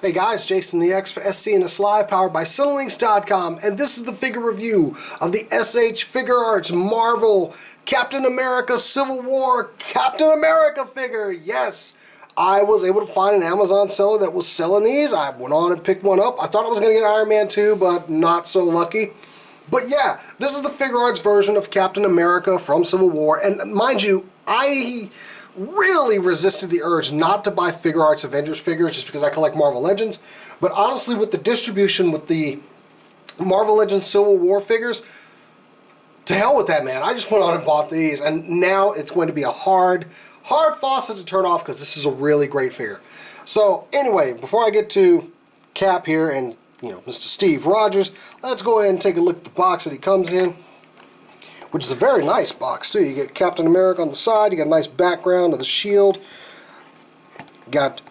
Hey guys, Jason the X for SCNS Live, powered by Cinelinks.com, and this is the figure review of the SH Figuarts Marvel Captain America Civil War Captain America figure. Yes, I was able to find an Amazon seller that was selling these. I went on and picked one up. I thought I was going to get Iron Man 2, but not so lucky. But yeah, this is the Figuarts version of Captain America from Civil War, and mind you, I really resisted the urge not to buy Figuarts Avengers figures just because I collect Marvel Legends. But honestly, with the distribution with the Marvel Legends Civil War figures, to hell with that, man. I just went on and bought these, and now it's going to be a hard faucet to turn off because this is a really great figure. So anyway, before I get to Cap here and Mr. Steve Rogers, let's go ahead and take a look at the box that he comes in, which is a very nice box too. You get Captain America on the side, you got a nice background of the shield, you got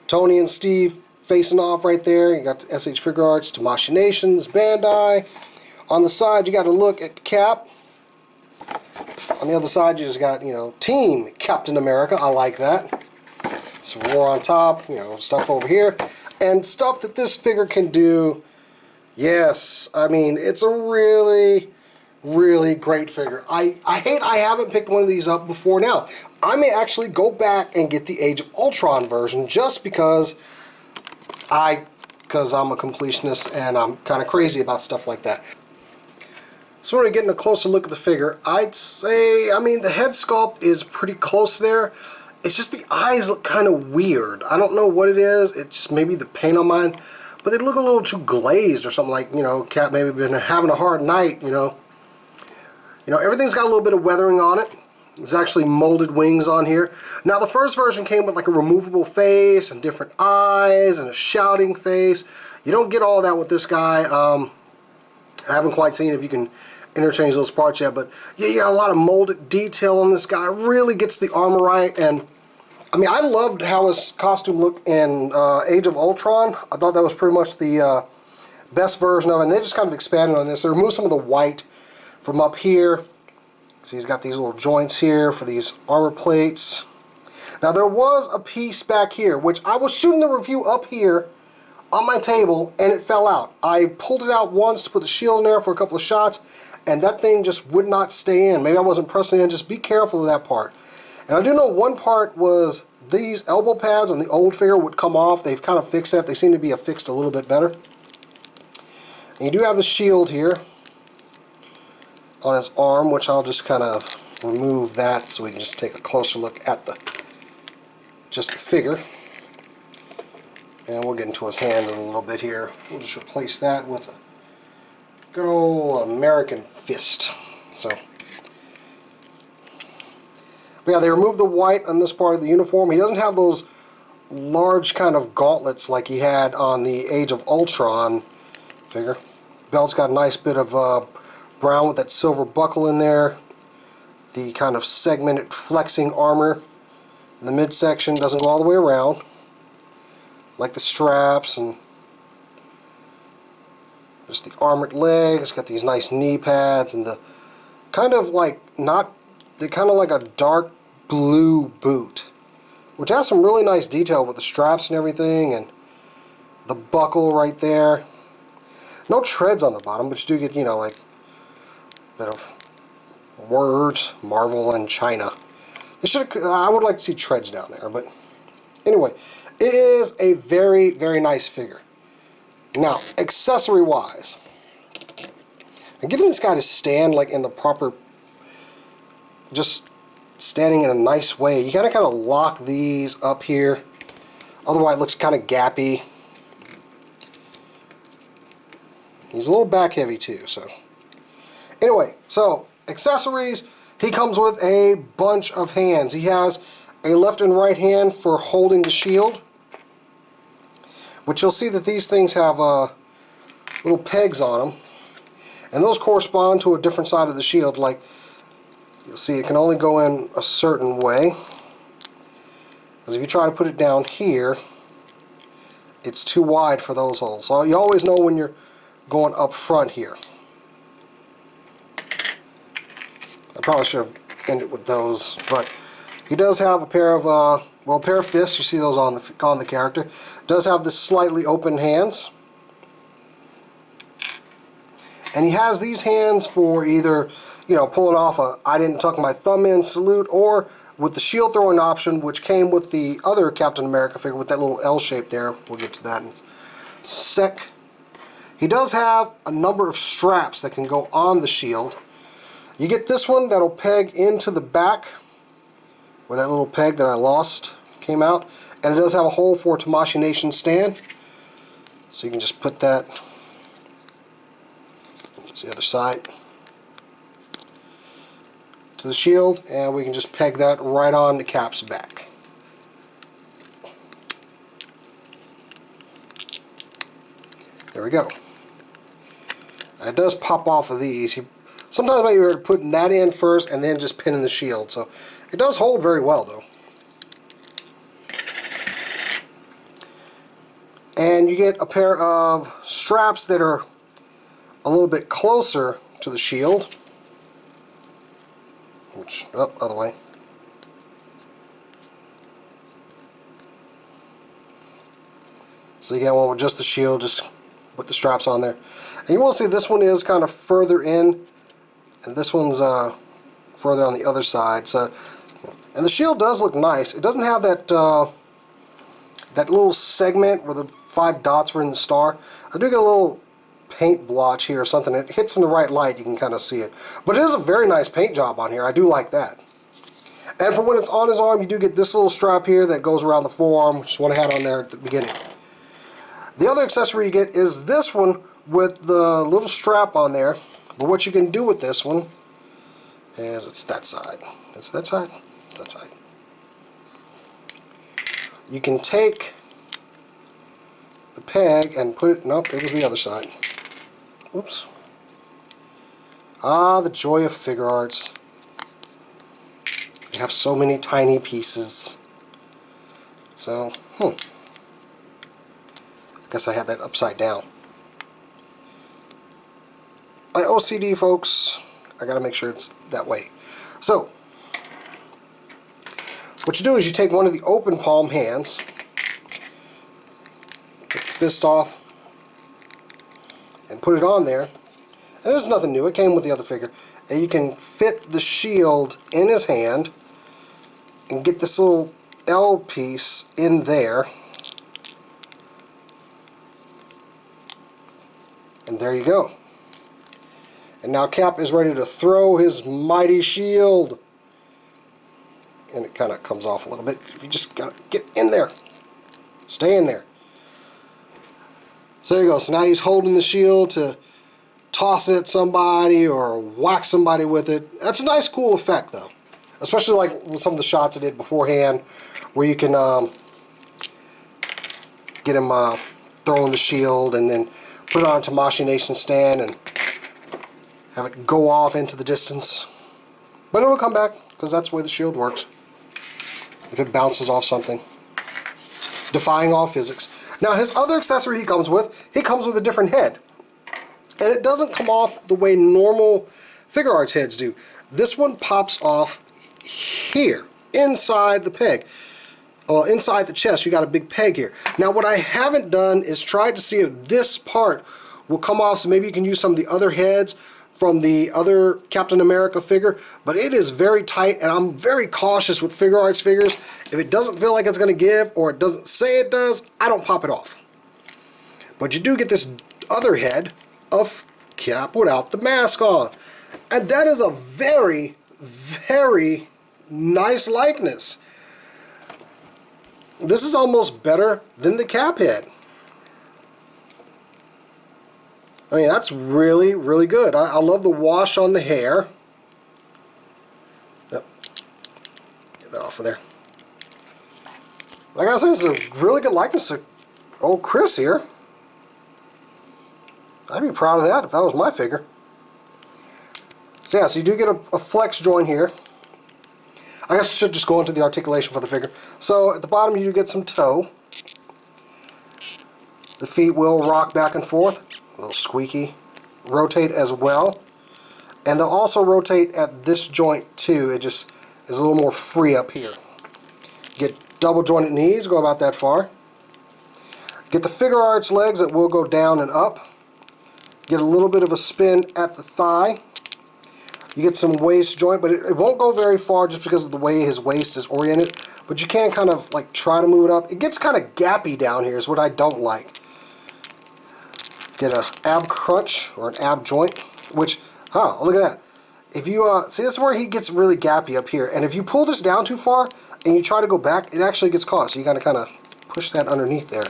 Tony and Steve facing off right there, you got the SH Figuarts, Tamashii Nations, Bandai. On the side you got a look at Cap. On the other side you just got, Team Captain America. I like that. Some War on top, stuff over here. And stuff that this figure can do. Yes, I mean, it's a really great figure. I hate I haven't picked one of these up before now. I may actually go back and get the Age of Ultron version just because I'm a completionist and I'm kind of crazy about stuff like that. So when we're getting a closer look at the figure, I'd say, I mean, the head sculpt is pretty close there. It's just the eyes look kind of weird. I don't know what it is. It's just maybe the paint on mine, but they look a little too glazed or something, like, Cap maybe been having a hard night, everything's got a little bit of weathering on it. There's actually molded wings on here. Now the first version came with like a removable face and different eyes and a shouting face. You don't get all that with this guy. I haven't quite seen if you can interchange those parts yet, but yeah, you got a lot of molded detail on this guy. Really gets the armor right, and I mean, I loved how his costume looked in Age of Ultron. I thought that was pretty much the best version of it, and they just kind of expanded on this. They removed some of the white from up here. So he's got these little joints here for these armor plates. Now there was a piece back here, which I was shooting the review up here on my table, and it fell out. I pulled it out once to put the shield in there for a couple of shots, and that thing just would not stay in. Maybe I wasn't pressing in. Just be careful of that part. And I do know one part was these elbow pads on the old figure would come off. They've kind of fixed that. They seem to be affixed a little bit better. And you do have the shield here on his arm, which I'll just kind of remove that so we can just take a closer look at just the figure. And we'll get into his hands in a little bit here. We'll just replace that with a good old American fist. So, but yeah, they removed the white on this part of the uniform. He doesn't have those large kind of gauntlets like he had on the Age of Ultron figure. Belt's got a nice bit of brown with that silver buckle in there. The kind of segmented flexing armor in the midsection doesn't go all the way around, like the straps, and just the armored legs. Got these nice knee pads and the kind of like like a dark blue boot, which has some really nice detail with the straps and everything, and the buckle right there. No treads on the bottom, but you do get, like a bit of words, Marvel and China. I would like to see treads down there, but anyway, it is a very nice figure. Now, accessory wise, I'm getting this guy to stand like in the proper, just standing in a nice way. You gotta kind of lock these up here, otherwise it looks kind of gappy. He's a little back heavy too, so anyway, so accessories, he comes with a bunch of hands. He has a left and right hand for holding the shield, which you'll see that these things have little pegs on them, and those correspond to a different side of the shield. Like, you'll see it can only go in a certain way, because if you try to put it down here, it's too wide for those holes. So you always know when you're going up front here. I probably should have ended with those, but he does have a pair of well, a pair of fists. You see those on the character. Does have the slightly open hands, and he has these hands for either, you know, pulling off a "I didn't tuck my thumb in" salute, or with the shield throwing option, which came with the other Captain America figure with that little L shape there. We'll get to that in a sec. He does have a number of straps that can go on the shield. You get this one that'll peg into the back, where that little peg that I lost came out, and it does have a hole for a Tamashii Nation stand, so you can just put that. That's the other side to the shield, and we can just peg that right on the Cap's back. There we go. It does pop off of these. Sometimes maybe you're putting that in first and then just pinning the shield. So it does hold very well though. And you get a pair of straps that are a little bit closer to the shield. Which, oh, other way. So you get one with just the shield, just put the straps on there. And you will see this one is kind of further in, and this one's further on the other side. So, and the shield does look nice. It doesn't have that that little segment where the 5 dots were in the star. I do get a little paint blotch here or something. It hits in the right light, you can kind of see it. But it is a very nice paint job on here. I do like that. And for when it's on his arm, you do get this little strap here that goes around the forearm, which is what I had on there at the beginning. The other accessory you get is this one with the little strap on there. But what you can do with this one is, it's that side. It's that side. It's that side. You can take the peg and put it, nope, it was the other side. Oops. Ah, the joy of Figuarts. They have so many tiny pieces. So, I guess I had that upside down. My OCD, folks, I gotta make sure it's that way. So, what you do is you take one of the open palm hands, take the fist off, and put it on there. And this is nothing new, it came with the other figure. And you can fit the shield in his hand and get this little L piece in there. And there you go. And now Cap is ready to throw his mighty shield. And it kind of comes off a little bit. You just gotta get in there. Stay in there. So there you go. So now he's holding the shield to toss it at somebody or whack somebody with it. That's a nice, cool effect, though. Especially like with some of the shots I did beforehand, where you can get him throwing the shield and then put it on a Tamashii Nation stand and have it go off into the distance. But it'll come back, because that's the way the shield works. If it bounces off something. Defying all physics. Now his other accessory he comes with a different head. And it doesn't come off the way normal Figuarts heads do. This one pops off here, inside the peg. Well, inside the chest, you got a big peg here. Now what I haven't done is tried to see if this part will come off, so maybe you can use some of the other heads from the other Captain America figure, but it is very tight, and I'm very cautious with Figuarts figures. If it doesn't feel like it's going to give, or it doesn't say it does, I don't pop it off. But you do get this other head of Cap without the mask on, and that is a very, very nice likeness. This is almost better than the Cap head. I mean, that's really, really good. I love the wash on the hair. Yep. Get that off of there. Like I said, it's a really good likeness of old Chris here. I'd be proud of that if that was my figure. So yeah, so you do get a flex joint here. I guess I should just go into the articulation for the figure. So at the bottom you do get some toe. The feet will rock back and forth. A little squeaky. Rotate as well. And they'll also rotate at this joint too. It just is a little more free up here. Get double jointed knees, go about that far. Get the Figuarts legs that will go down and up. Get a little bit of a spin at the thigh. You get some waist joint, but it won't go very far just because of the way his waist is oriented. But you can kind of like try to move it up. It gets kind of gappy down here is what I don't like. Get a ab crunch or an ab joint, which, look at that. If you, see, this is where he gets really gappy up here. And if you pull this down too far and you try to go back, it actually gets caught. So you got to kind of push that underneath there.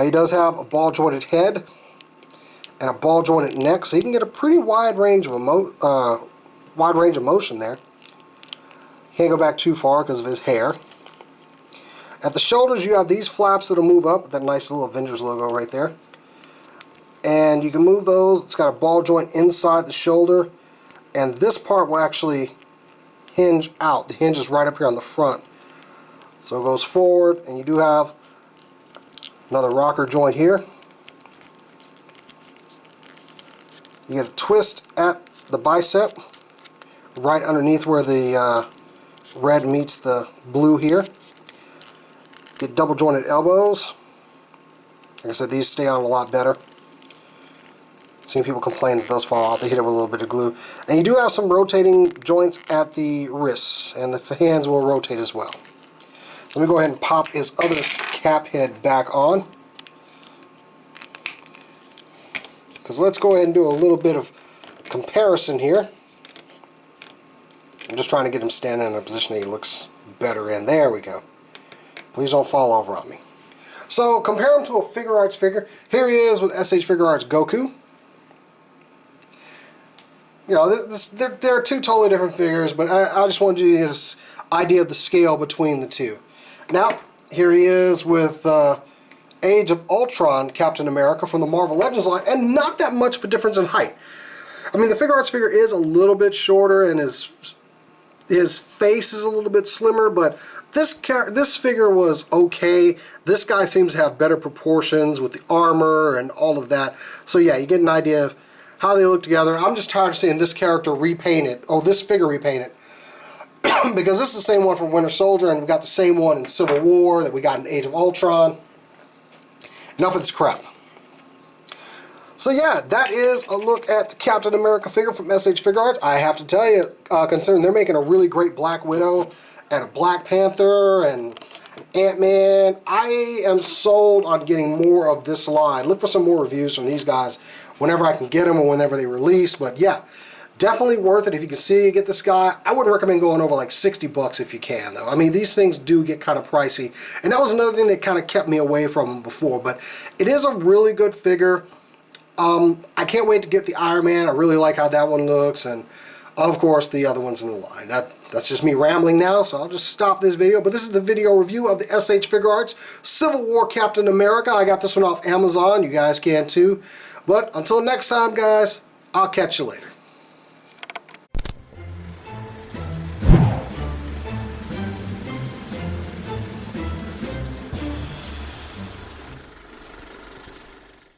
He does have a ball jointed head and a ball jointed neck, so you can get a pretty wide range of motion there. Can't go back too far because of his hair. At the shoulders, you have these flaps that'll move up with that nice little Avengers logo right there. And you can move those. It's got a ball joint inside the shoulder, and this part will actually hinge out. The hinge is right up here on the front. So it goes forward, and you do have another rocker joint here. You get a twist at the bicep, right underneath where the red meets the blue here. Get double jointed elbows. Like I said, these stay on a lot better. Seen people complain that those fall off. They hit it with a little bit of glue. And you do have some rotating joints at the wrists, and the hands will rotate as well. Let me go ahead and pop his other cap head back on. Because let's go ahead and do a little bit of comparison here. I'm just trying to get him standing in a position that he looks better in. There we go. Please don't fall over on me. So compare him to a Figuarts figure. Here he is with SH Figuarts Goku. You know, they're two totally different figures, but I just wanted you to get an idea of the scale between the two. Now, here he is with Age of Ultron Captain America from the Marvel Legends line, and not that much of a difference in height. I mean, the Figuarts figure is a little bit shorter, and his face is a little bit slimmer, but this figure was okay. This guy seems to have better proportions with the armor and all of that. So yeah, you get an idea of how they look together. I'm just tired of seeing this character repainted. Oh, this figure repainted. Because this is the same one from Winter Soldier, and we got the same one in Civil War that we got in Age of Ultron. Enough of this crap. So yeah, that is a look at the Captain America figure from SH Figuarts. I have to tell you, considering they're making a really great Black Widow and a Black Panther and Ant-Man, I am sold on getting more of this line. Look for some more reviews from these guys whenever I can get them or whenever they release. But yeah, definitely worth it if you can see get this guy. I would recommend going over like 60 bucks if you can, though. I mean, these things do get kind of pricey, and that was another thing that kind of kept me away from them before. But it is a really good figure. I can't wait to get the Iron Man. I really like how that one looks, and of course the other ones in the line. That's just me rambling now, so I'll just stop this video. But this is the video review of the SH Figuarts Civil War Captain America. I got this one off Amazon. You guys can too. But until next time, guys, I'll catch you later.